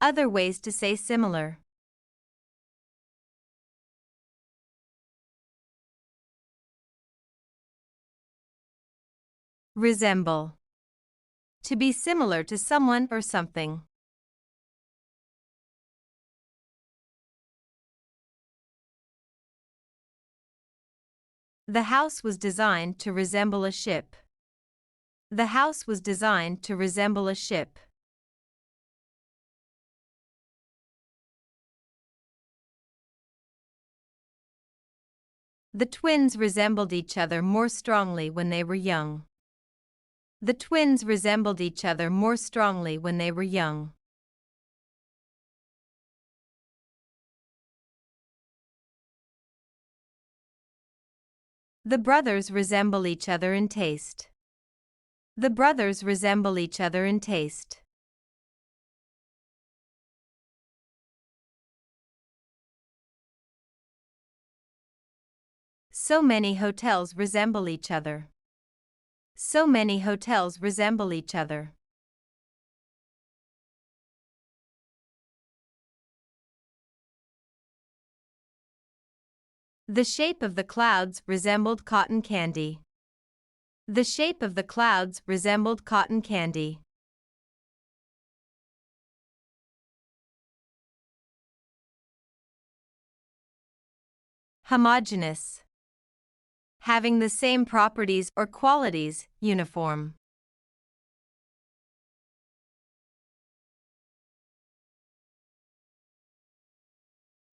Other ways to say similar. Resemble. To be similar to someone or something. The house was designed to resemble a ship. The house was designed to resemble a ship. The twins resembled each other more strongly when they were young. The twins resembled each other more strongly when they were young. The brothers resemble each other in taste. The brothers resemble each other in taste. So many hotels resemble each other. So many hotels resemble each other. The shape of the clouds resembled cotton candy. The shape of the clouds resembled cotton candy. Homogeneous. Having the same properties or qualities, uniform.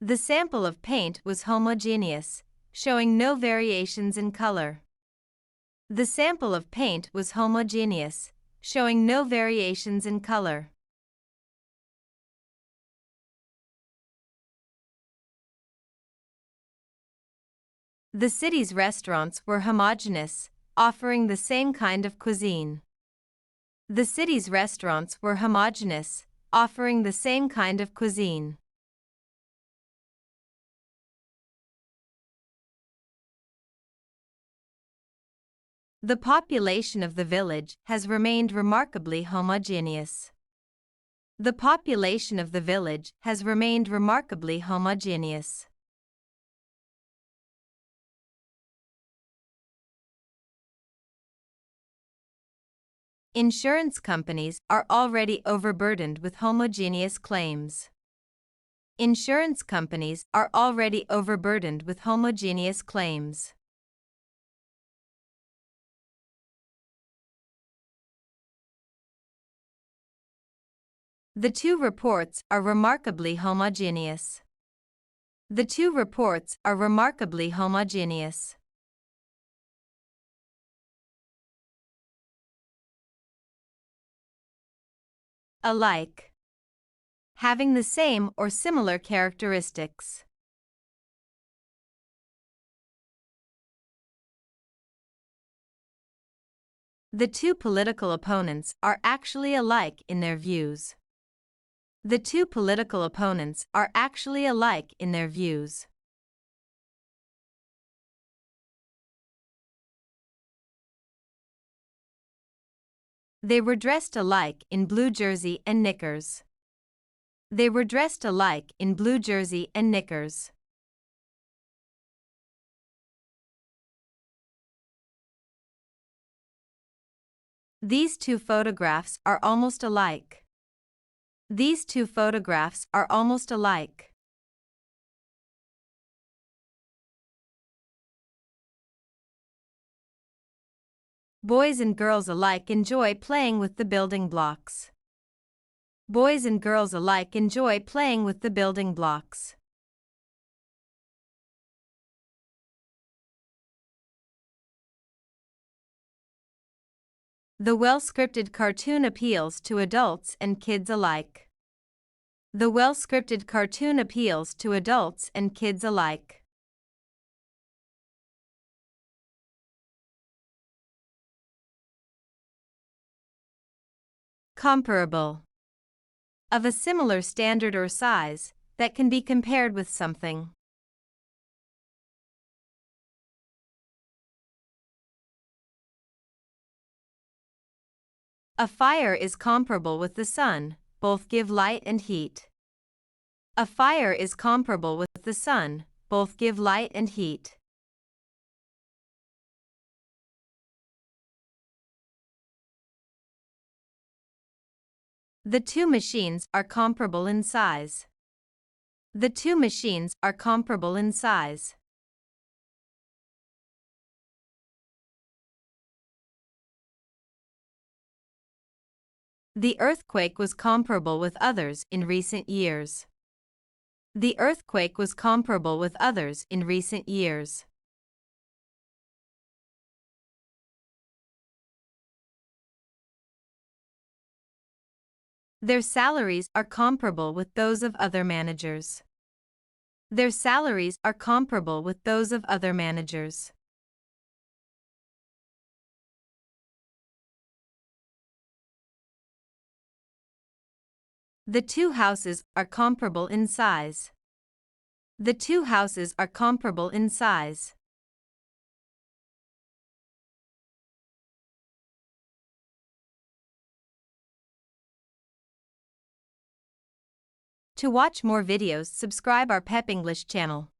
The sample of paint was homogeneous, showing no variations in color. The sample of paint was homogeneous, showing no variations in color. The city's restaurants were homogeneous, offering the same kind of cuisine. The city's restaurants were homogeneous, offering the same kind of cuisine. The population of the village has remained remarkably homogeneous. The population of the village has remained remarkably homogeneous. Insurance companies are already overburdened with homogeneous claims. Insurance companies are already overburdened with homogeneous claims. The two reports are remarkably homogeneous. The two reports are remarkably homogeneous. Alike. Having the same or similar characteristics. The two political opponents are actually alike in their views. The two political opponents are actually alike in their views. They were dressed alike in blue jersey and knickers. They were dressed alike in blue jersey and knickers. These two photographs are almost alike. These two photographs are almost alike. Boys and girls alike enjoy playing with the building blocks. Boys and girls alike enjoy playing with the building blocks. The well-scripted cartoon appeals to adults and kids alike. The well-scripted cartoon appeals to adults and kids alike. Comparable. Of a similar standard or size, that can be compared with something. A fire is comparable with the sun, both give light and heat. A fire is comparable with the sun, both give light and heat. The two machines are comparable in size. The two machines are comparable in size. The earthquake was comparable with others in recent years. The earthquake was comparable with others in recent years. Their salaries are comparable with those of other managers. Their salaries are comparable with those of other managers. The two houses are comparable in size. The two houses are comparable in size. To watch more videos, subscribe our PEP English channel.